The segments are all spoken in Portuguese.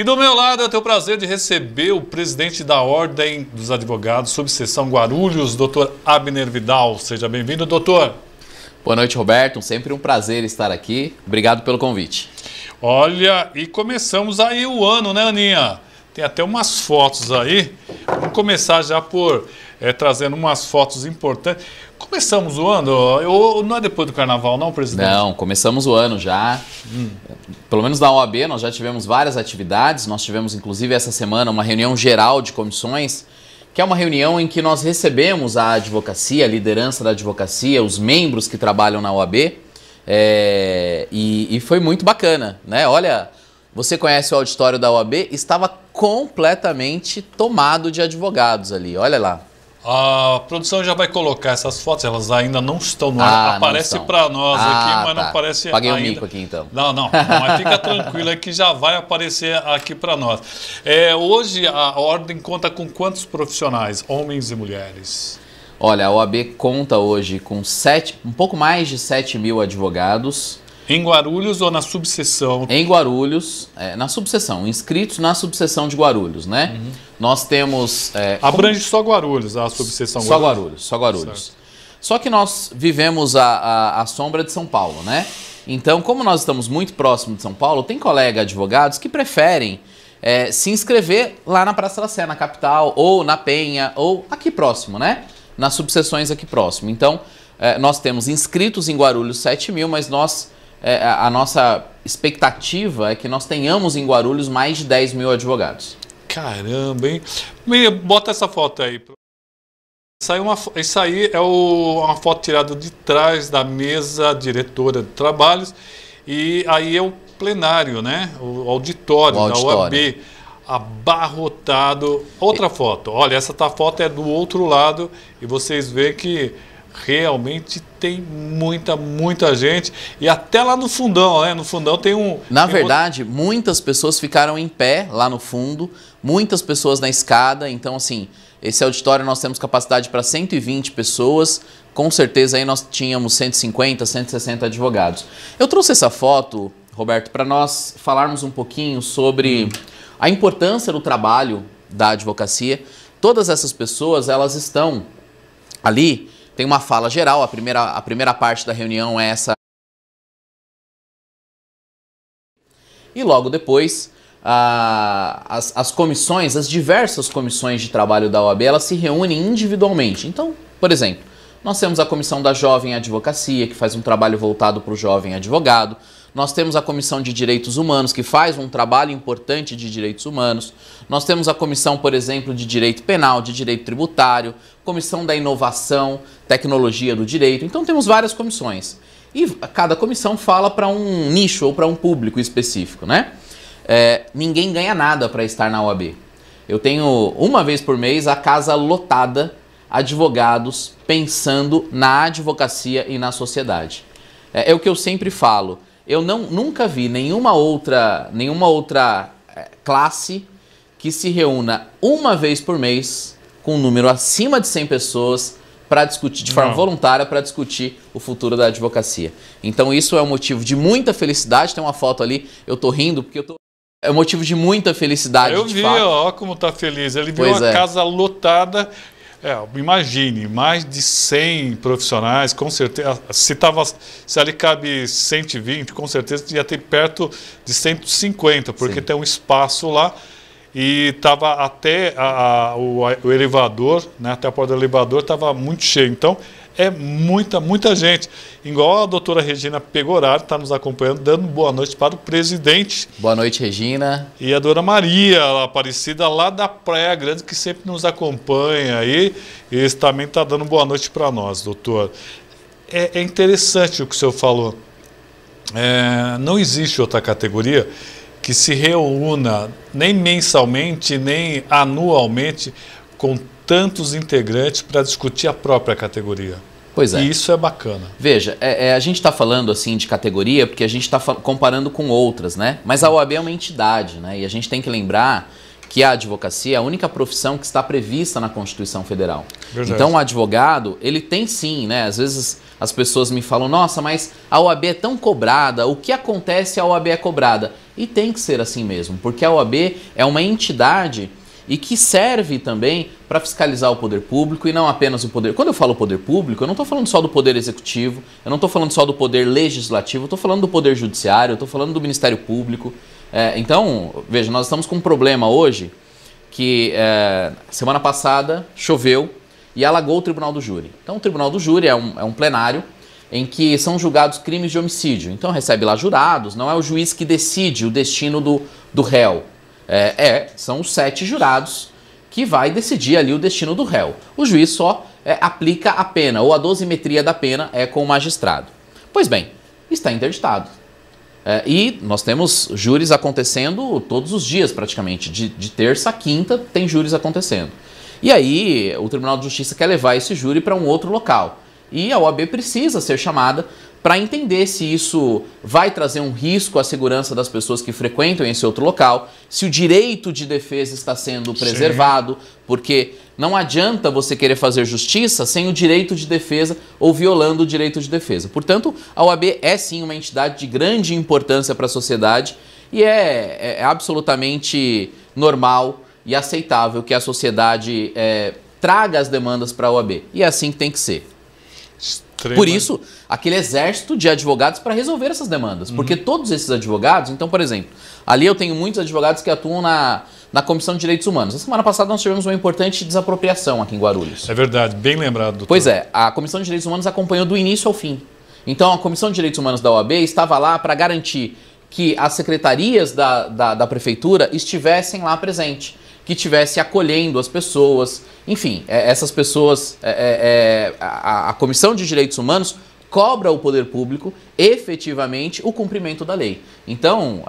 E do meu lado eu tenho o prazer de receber o presidente da Ordem dos Advogados, subseção Guarulhos, doutor Abner Vidal. Seja bem-vindo, doutor. Boa noite, Roberto. Sempre um prazer estar aqui. Obrigado pelo convite. Olha, e começamos aí o ano, né, Aninha? Tem até umas fotos aí. Vamos começar já por trazendo umas fotos importantes. Começamos o ano, não é depois do carnaval não, presidente? Não, começamos o ano já. Pelo menos na OAB nós já tivemos várias atividades. Nós tivemos inclusive essa semana uma reunião geral de comissões, que é uma reunião em que nós recebemos a advocacia, a liderança da advocacia, os membros que trabalham na OAB. E foi muito bacana, né? Olha, você conhece o auditório da OAB? Estava completamente tomado de advogados ali, olha lá. A produção já vai colocar essas fotos, elas ainda não estão no ar. Aparece para nós aqui, mas não aparece Paguei ainda. Um mico aqui então. Não, mas fica tranquilo aí que já vai aparecer aqui para nós. Hoje a Ordem conta com quantos profissionais, homens e mulheres? Olha, a OAB conta hoje com um pouco mais de 7 mil advogados. Em Guarulhos ou na subseção? Em Guarulhos, na subseção, inscritos na subseção de Guarulhos, né? Uhum. Nós temos... Abrange só Guarulhos, a subseção Guarulhos? Só Guarulhos. Certo. Só que nós vivemos a sombra de São Paulo, né? Então, como nós estamos muito próximo de São Paulo, tem colega advogados que preferem se inscrever lá na Praça da Sé, na capital, ou na Penha, ou aqui próximo, né? Nas subseções aqui próximo. Então, nós temos inscritos em Guarulhos 7 mil, mas a nossa expectativa é que nós tenhamos em Guarulhos mais de 10 mil advogados. Caramba, hein? Bota essa foto aí. Isso aí é uma foto tirada de trás da mesa diretora de trabalhos. E aí é o plenário, né? O auditório da OAB. Abarrotado. Outra foto. Olha, essa foto é do outro lado e vocês veem que realmente tem muita gente. E até lá no fundão, né? No fundão tem Na verdade, muitas pessoas ficaram em pé lá no fundo, muitas pessoas na escada. Então, assim, esse auditório nós temos capacidade para 120 pessoas. Com certeza aí nós tínhamos 150, 160 advogados. Eu trouxe essa foto, Roberto, para nós falarmos um pouquinho sobre a importância do trabalho da advocacia. Todas essas pessoas, elas estão ali. Tem uma fala geral, a primeira parte da reunião é essa. E logo depois, as comissões, as diversas comissões de trabalho da OAB, elas se reúnem individualmente. Então, por exemplo, nós temos a comissão da Jovem Advocacia, que faz um trabalho voltado para o jovem advogado. Nós temos a Comissão de Direitos Humanos, que faz um trabalho importante de direitos humanos. Nós temos a Comissão, por exemplo, de Direito Penal, de Direito Tributário, Comissão da Inovação, Tecnologia do Direito. Então temos várias comissões. E cada comissão fala para um nicho ou para um público específico, né? Ninguém ganha nada para estar na OAB. Eu tenho, uma vez por mês, a casa lotada, advogados pensando na advocacia e na sociedade. É o que eu sempre falo. Eu nunca vi nenhuma outra classe que se reúna uma vez por mês com um número acima de 100 pessoas para discutir, de forma voluntária, para discutir o futuro da advocacia. Então isso é um motivo de muita felicidade. Tem uma foto ali, eu tô rindo porque é um motivo de muita felicidade. Eu vi, ó como tá feliz. Ele viu a casa lotada. Imagine, mais de 100 profissionais, com certeza, se ali cabe 120, com certeza ia ter perto de 150, porque Sim. Tem um espaço lá e estava até o elevador, né, até a porta do elevador estava muito cheio, então é muita gente. Igual a doutora Regina Pegoraro está nos acompanhando, dando boa noite para o presidente. Boa noite, Regina. E a dona Maria Aparecida, lá da Praia Grande, que sempre nos acompanha aí. E eles também está dando boa noite para nós, doutor. É interessante o que o senhor falou. Não existe outra categoria que se reúna nem mensalmente, nem anualmente, com tantos integrantes para discutir a própria categoria. Pois é. E isso é bacana. Veja, a gente está falando assim de categoria porque a gente está comparando com outras, né? Mas a OAB é uma entidade, né? E a gente tem que lembrar que a advocacia é a única profissão que está prevista na Constituição Federal. Verdade. Então o advogado, ele tem sim, né? Às vezes as pessoas me falam, nossa, mas a OAB é tão cobrada, o que acontece a OAB é cobrada? E tem que ser assim mesmo, porque a OAB é uma entidade e que serve também para fiscalizar o poder público e não apenas o poder... Quando eu falo poder público, eu não estou falando só do poder executivo, eu não estou falando só do poder legislativo, eu estou falando do poder judiciário, eu estou falando do Ministério Público. Então, veja, nós estamos com um problema hoje que semana passada choveu e alagou o Tribunal do Júri. Então, o Tribunal do Júri é um plenário em que são julgados crimes de homicídio. Então, recebe lá jurados, não é o juiz que decide o destino do réu. São os 7 jurados que vai decidir ali o destino do réu. O juiz só aplica a pena, ou a dosimetria da pena é com o magistrado. Pois bem, está interditado. E nós temos júris acontecendo todos os dias praticamente, de terça a quinta tem júris acontecendo. E aí o Tribunal de Justiça quer levar esse júri para um outro local. E a OAB precisa ser chamada para entender se isso vai trazer um risco à segurança das pessoas que frequentam esse outro local, se o direito de defesa está sendo preservado, porque não adianta você querer fazer justiça sem o direito de defesa ou violando o direito de defesa. Portanto, a OAB é sim uma entidade de grande importância para a sociedade e é absolutamente normal e aceitável que a sociedade traga as demandas para a OAB. E é assim que tem que ser. Por isso, aquele exército de advogados para resolver essas demandas. Porque todos esses advogados... Então, por exemplo, ali eu tenho muitos advogados que atuam na Comissão de Direitos Humanos. Na semana passada nós tivemos uma importante desapropriação aqui em Guarulhos. É verdade, bem lembrado, doutor. Pois é, a Comissão de Direitos Humanos acompanhou do início ao fim. Então, a Comissão de Direitos Humanos da OAB estava lá para garantir que as secretarias da Prefeitura estivessem lá presentes, que estivesse acolhendo as pessoas. Enfim, essas pessoas, a Comissão de Direitos Humanos cobra o poder público efetivamente o cumprimento da lei. Então,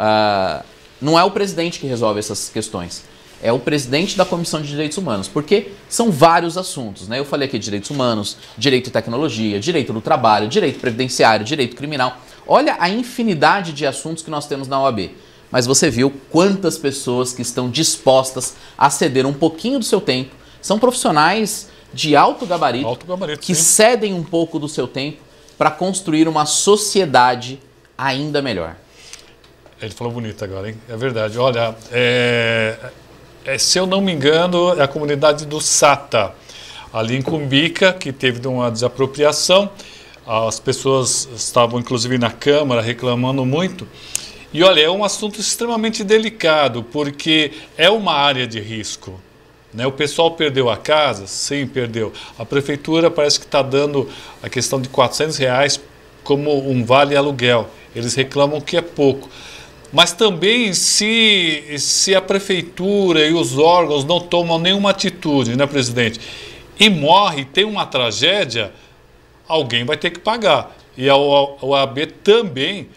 não é o presidente que resolve essas questões, é o presidente da Comissão de Direitos Humanos, porque são vários assuntos, né? Eu falei aqui de direitos humanos, direito e tecnologia, direito do trabalho, direito previdenciário, direito criminal. Olha a infinidade de assuntos que nós temos na OAB. Mas você viu quantas pessoas que estão dispostas a ceder um pouquinho do seu tempo. São profissionais de alto gabarito que cedem um pouco do seu tempo para construir uma sociedade ainda melhor. Ele falou bonito agora, hein? É verdade. Olha, se eu não me engano, é a comunidade do Sata, ali em Cumbica, que teve uma desapropriação. As pessoas estavam, inclusive, na Câmara reclamando muito. E olha, é um assunto extremamente delicado, porque é uma área de risco. Né? O pessoal perdeu a casa? Sim, perdeu. A prefeitura parece que está dando a questão de R$400 como um vale aluguel. Eles reclamam que é pouco. Mas também se a prefeitura e os órgãos não tomam nenhuma atitude, né, presidente? E morre, tem uma tragédia, alguém vai ter que pagar. E a OAB também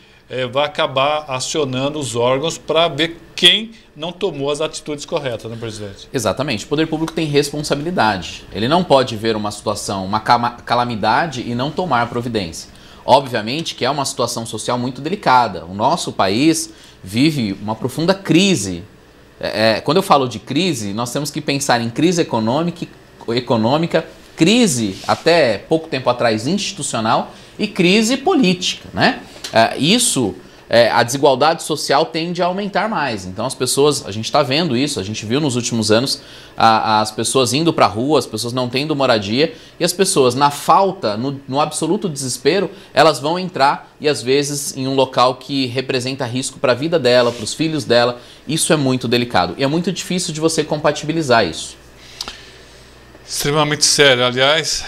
vai acabar acionando os órgãos para ver quem não tomou as atitudes corretas, né, presidente? Exatamente. O poder público tem responsabilidade. Ele não pode ver uma situação, uma calamidade e não tomar providência. Obviamente que é uma situação social muito delicada. O nosso país vive uma profunda crise. Quando eu falo de crise, nós temos que pensar em crise econômica, crise até pouco tempo atrás institucional e crise política, né? A desigualdade social tende a aumentar mais. Então as pessoas, a gente está vendo isso, a gente viu nos últimos anos as pessoas indo para a rua, as pessoas não tendo moradia e as pessoas na falta, no absoluto desespero, elas vão entrar e às vezes em um local que representa risco para a vida dela, para os filhos dela. Isso é muito delicado e é muito difícil de você compatibilizar isso. Extremamente sério. Aliás,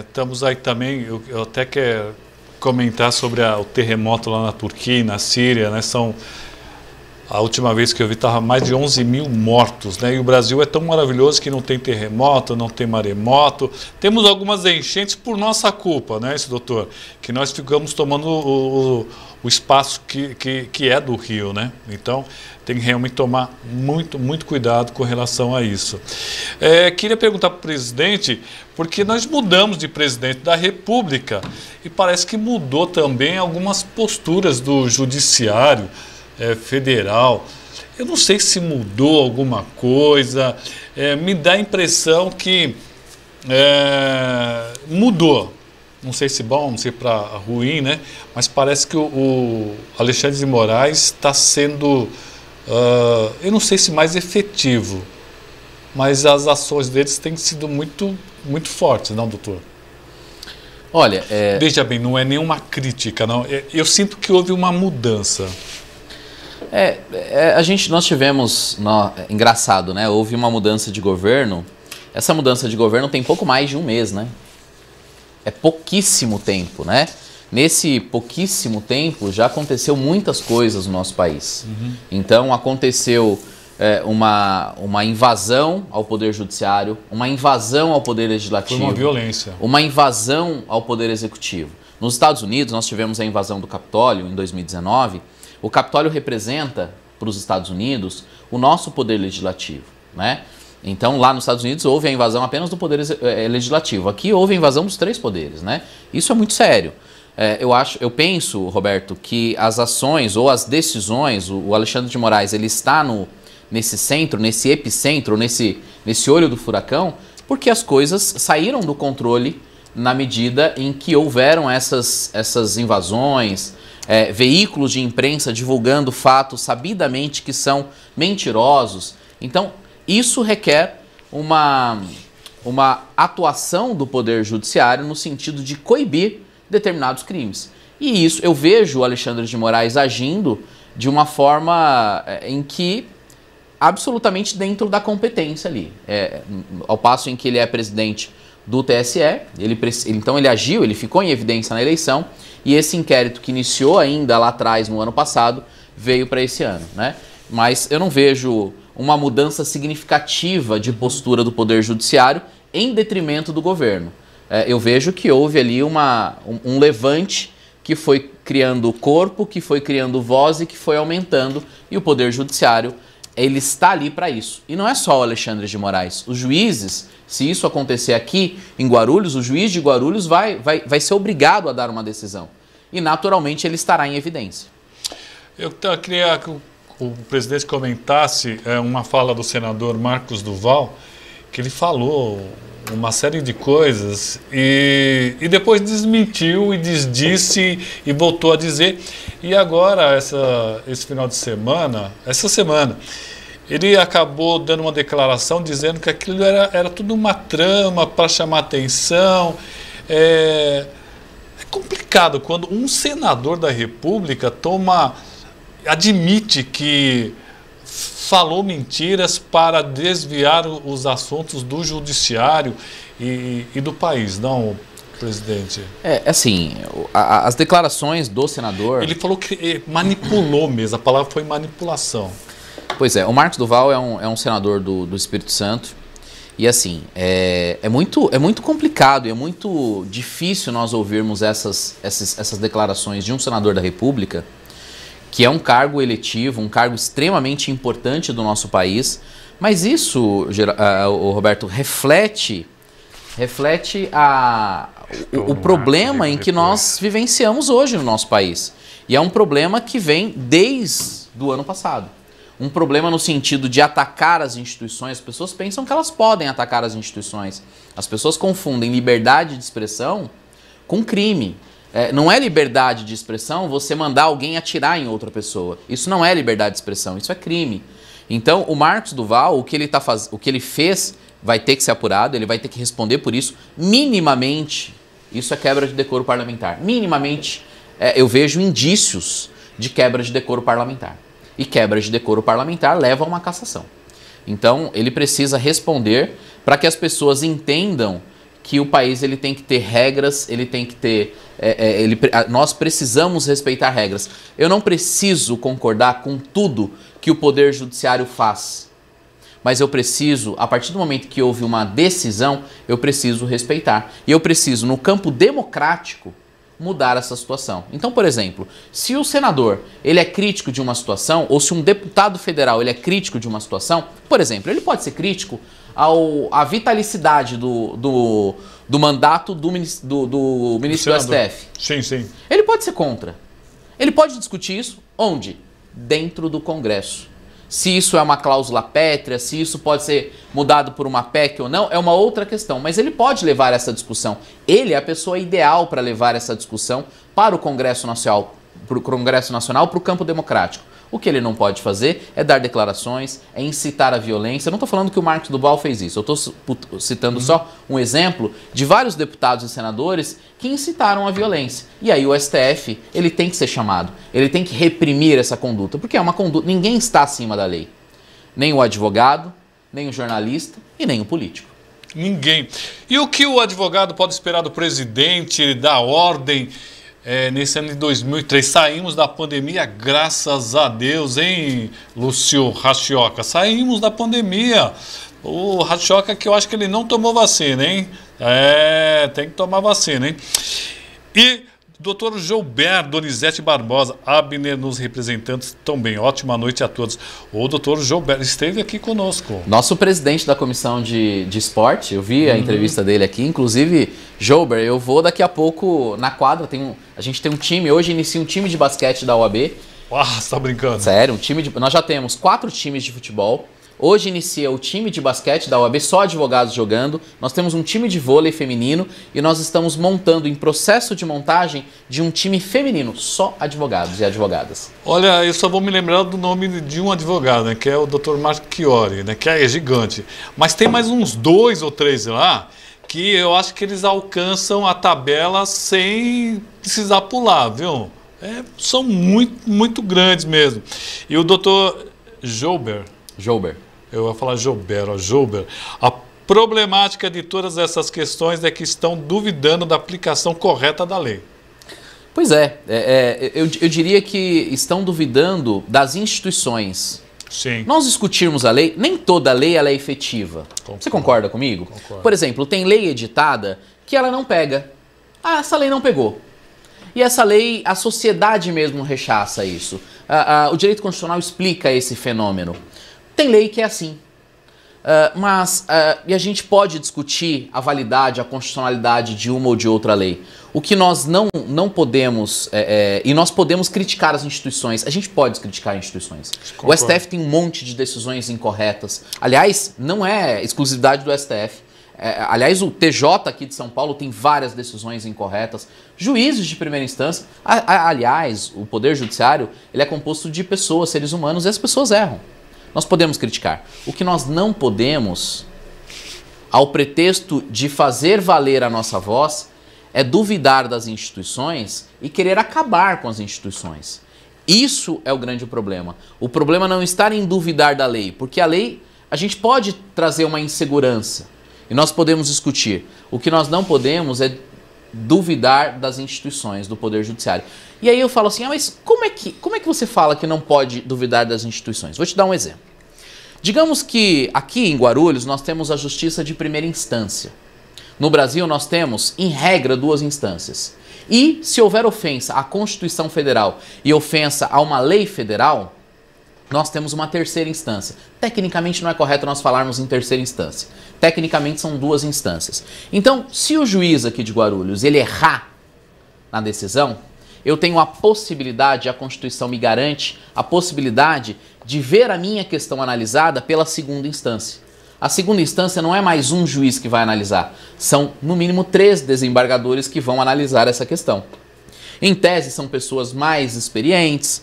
estamos aí também, eu até quero comentar sobre o terremoto lá na Turquia e na Síria, né? A última vez que eu vi estava mais de 11 mil mortos, né? E o Brasil é tão maravilhoso que não tem terremoto, não tem maremoto. Temos algumas enchentes por nossa culpa, né, doutor? Que nós ficamos tomando o espaço que é do rio, né? Então tem que realmente tomar muito cuidado com relação a isso. Queria perguntar para o presidente, porque nós mudamos de presidente da República e parece que mudou também algumas posturas do judiciário federal. Eu não sei se mudou alguma coisa, me dá a impressão que mudou. não sei se bom, não sei para ruim, né? Mas parece que o Alexandre de Moraes está sendo, eu não sei se mais efetivo, mas as ações deles têm sido muito fortes, não, doutor? Olha, veja bem, não é nenhuma crítica, não. Eu sinto que houve uma mudança. Nós tivemos, engraçado, né? Houve uma mudança de governo. Essa mudança de governo tem pouco mais de um mês, né? É pouquíssimo tempo, né? Nesse pouquíssimo tempo já aconteceu muitas coisas no nosso país. Então aconteceu uma invasão ao Poder Judiciário, uma invasão ao Poder Legislativo. Foi uma violência. Uma invasão ao Poder Executivo. Nos Estados Unidos nós tivemos a invasão do Capitólio em 2019. O Capitólio representa para os Estados Unidos o nosso Poder Legislativo, né? Então, lá nos Estados Unidos houve a invasão apenas do Poder Legislativo. Aqui houve a invasão dos 3 poderes, né? Isso é muito sério. Eu penso, Roberto, que as ações ou as decisões, o Alexandre de Moraes, ele está nesse centro, nesse epicentro, nesse olho do furacão, porque as coisas saíram do controle na medida em que houveram essas invasões, veículos de imprensa divulgando fatos sabidamente que são mentirosos. Então, isso requer uma atuação do Poder Judiciário no sentido de coibir determinados crimes. E isso, eu vejo o Alexandre de Moraes agindo de uma forma em que absolutamente dentro da competência ali. Ao passo em que ele é presidente do TSE, então ele agiu, ele ficou em evidência na eleição, e esse inquérito que iniciou ainda lá atrás, no ano passado, veio para esse ano, né? Mas eu não vejo uma mudança significativa de postura do Poder Judiciário em detrimento do governo. Eu vejo que houve ali um levante que foi criando corpo, que foi criando voz e que foi aumentando, e o Poder Judiciário, ele está ali para isso. E não é só o Alexandre de Moraes. Os juízes, se isso acontecer aqui em Guarulhos, o juiz de Guarulhos vai ser obrigado a dar uma decisão. E naturalmente ele estará em evidência. Eu queria que o presidente comentasse uma fala do senador Marcos Duval, que ele falou uma série de coisas e depois desmentiu e desdisse e voltou a dizer. E agora, esse final de semana, essa semana, ele acabou dando uma declaração dizendo que aquilo era tudo uma trama para chamar atenção. É complicado quando um senador da República admite que falou mentiras para desviar os assuntos do judiciário e do país, não, presidente? Assim, as declarações do senador... Ele falou que manipulou mesmo, a palavra foi manipulação. Pois é, o Marcos Duval é um senador do Espírito Santo, e assim, é muito complicado e é muito difícil nós ouvirmos essas declarações de um senador da República, que é um cargo eletivo, um cargo extremamente importante do nosso país, mas isso, Roberto, reflete o problema em que nós vivenciamos hoje no nosso país. E é um problema que vem desde o ano passado. Um problema no sentido de atacar as instituições. As pessoas pensam que elas podem atacar as instituições. As pessoas confundem liberdade de expressão com crime. Não é liberdade de expressão você mandar alguém atirar em outra pessoa. Isso não é liberdade de expressão, isso é crime. Então, o Marcos Duval, o que ele fez vai ter que ser apurado, ele vai ter que responder por isso. Minimamente, isso é quebra de decoro parlamentar. Minimamente, eu vejo indícios de quebra de decoro parlamentar. E quebra de decoro parlamentar leva a uma cassação. Então, ele precisa responder para que as pessoas entendam que o país ele tem que ter regras, ele tem que ter... nós precisamos respeitar regras. Eu não preciso concordar com tudo que o Poder Judiciário faz. Mas eu preciso, a partir do momento que houve uma decisão, eu preciso respeitar. E eu preciso, no campo democrático, mudar essa situação. Então, por exemplo, se o senador ele é crítico de uma situação, ou se um deputado federal ele é crítico de uma situação, por exemplo, ele pode ser crítico à vitalicidade do mandato do ministro do STF. Sim, sim. Ele pode ser contra. Ele pode discutir isso onde? Dentro do Congresso. Se isso é uma cláusula pétrea, se isso pode ser mudado por uma PEC ou não, é uma outra questão. Mas ele pode levar essa discussão. Ele é a pessoa ideal para levar essa discussão para o Congresso Nacional, para o campo democrático. O que ele não pode fazer é dar declarações, é incitar a violência. Eu não estou falando que o Marcos Duval fez isso. Eu estou citando só um exemplo de vários deputados e senadores que incitaram a violência. E aí o STF, ele tem que ser chamado. Ele tem que reprimir essa conduta. Porque é uma conduta. Ninguém está acima da lei. Nem o advogado, nem o jornalista e nem o político. Ninguém. E o que o advogado pode esperar do presidente, da ordem? Nesse ano de 2003, saímos da pandemia, graças a Deus, hein, Lúcio Rachioca? Saímos da pandemia. O Rachioca que eu acho que ele não tomou vacina, hein? Tem que tomar vacina, hein? E Dr. Joubert Donizete Barbosa, Abner nos representantes também. Ótima noite a todos. O Dr. Joubert esteve aqui conosco. Nosso presidente da comissão de esporte, eu vi a entrevista dele aqui. Inclusive, Joubert, eu vou daqui a pouco na quadra. A gente tem um time, hoje inicia um time de basquete da UAB. Você tá brincando? Sério, nós já temos 4 times de futebol. Hoje inicia o time de basquete da UAB, só advogados jogando. Nós temos um time de vôlei feminino e nós estamos montando, em processo de montagem, de um time feminino, só advogados e advogadas. Olha, eu só vou me lembrar do nome de um advogado, né, que é o Dr. Marchiori, né, que é gigante. Mas tem mais uns 2 ou 3 lá que eu acho que eles alcançam a tabela sem precisar pular, viu? São muito, muito grandes mesmo. E o Dr. Joubert. Eu vou falar Joubert. A problemática de todas essas questões é que estão duvidando da aplicação correta da lei. Pois eu diria que estão duvidando das instituições. Sim. Nós discutirmos a lei, nem toda lei ela é efetiva. Concordo. Você concorda comigo? Concordo. Por exemplo, tem lei editada que ela não pega. Essa lei não pegou. E essa lei, a sociedade mesmo rechaça isso. O direito constitucional explica esse fenômeno. Tem lei que é assim, e a gente pode discutir a validade, a constitucionalidade de uma ou de outra lei. O que nós não podemos, e nós podemos criticar as instituições, a gente pode criticar instituições. Concordo. O STF tem um monte de decisões incorretas. Aliás, não é exclusividade do STF. Aliás, o TJ aqui de São Paulo tem várias decisões incorretas. Juízes de primeira instância. Aliás, o Poder Judiciário ele é composto de pessoas, seres humanos, e as pessoas erram. Nós podemos criticar. O que nós não podemos, ao pretexto de fazer valer a nossa voz, é duvidar das instituições e querer acabar com as instituições. Isso é o grande problema. O problema não está em duvidar da lei, porque a lei, a gente pode trazer uma insegurança e nós podemos discutir. O que nós não podemos é duvidar das instituições, do Poder Judiciário. E aí eu falo assim, mas como é que você fala que não pode duvidar das instituições? Vou te dar um exemplo. Digamos que aqui em Guarulhos nós temos a Justiça de Primeira Instância. No Brasil nós temos, em regra, 2 instâncias. E se houver ofensa à Constituição Federal e ofensa a uma lei federal, nós temos uma 3ª instância. Tecnicamente não é correto nós falarmos em 3ª instância. Tecnicamente são 2 instâncias. Então, se o juiz aqui de Guarulhos ele errar na decisão, eu tenho a possibilidade, a Constituição me garante, a possibilidade de ver a minha questão analisada pela 2ª instância. A 2ª instância não é mais um juiz que vai analisar, são no mínimo 3 desembargadores que vão analisar essa questão. Em tese, são pessoas mais experientes,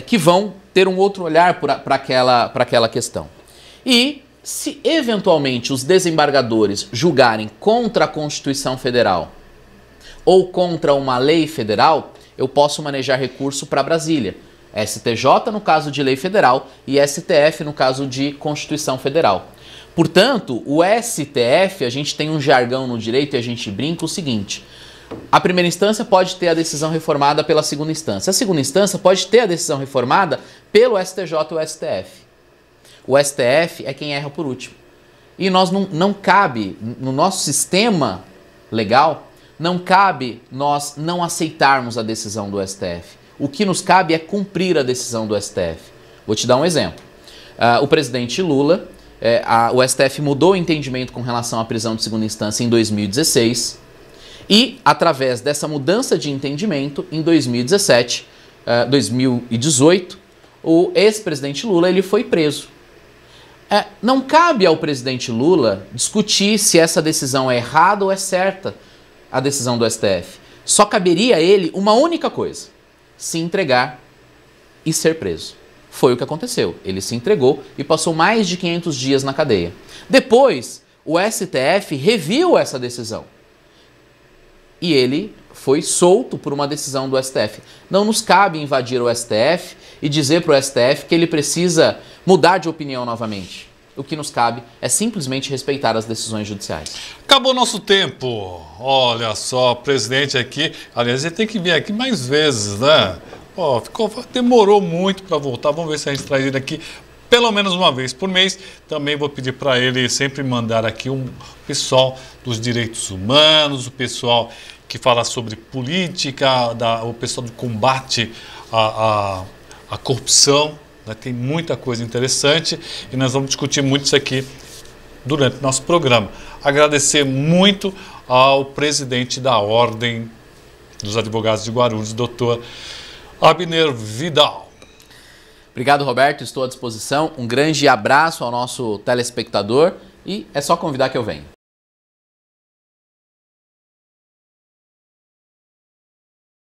que vão ter um outro olhar para aquela questão. E se eventualmente os desembargadores julgarem contra a Constituição Federal ou contra uma lei federal, eu posso manejar recurso para Brasília. STJ no caso de lei federal e STF no caso de Constituição Federal. Portanto, o STF, a gente tem um jargão no direito e a gente brinca o seguinte: a primeira instância pode ter a decisão reformada pela 2ª instância. A 2ª instância pode ter a decisão reformada pelo STJ ou STF. O STF é quem erra por último. E nós não cabe, no nosso sistema legal, não cabe nós não aceitarmos a decisão do STF. O que nos cabe é cumprir a decisão do STF. Vou te dar um exemplo. O presidente Lula, o STF mudou o entendimento com relação à prisão de 2ª instância em 2016 e, através dessa mudança de entendimento, em 2018, o ex-presidente Lula ele foi preso. Não cabe ao presidente Lula discutir se essa decisão é errada ou é certa, a decisão do STF. Só caberia a ele uma única coisa: se entregar e ser preso. Foi o que aconteceu. Ele se entregou e passou mais de 500 dias na cadeia. Depois, o STF reviu essa decisão. E ele foi solto por uma decisão do STF. Não nos cabe invadir o STF e dizer para o STF que ele precisa mudar de opinião novamente. O que nos cabe é simplesmente respeitar as decisões judiciais. Acabou nosso tempo. Olha só, presidente aqui. Aliás, ele tem que vir aqui mais vezes, né? Demorou muito para voltar. Vamos ver se a gente traz ele aqui pelo menos uma vez por mês. Também vou pedir para ele sempre mandar aqui o pessoal dos direitos humanos, o pessoal que fala sobre política, o pessoal do combate à corrupção. Tem muita coisa interessante e nós vamos discutir muito isso aqui durante o nosso programa. Agradecer muito ao presidente da Ordem dos Advogados de Guarulhos, doutor Abner Vidal. Obrigado, Roberto. Estou à disposição. Um grande abraço ao nosso telespectador e é só convidar que eu venho.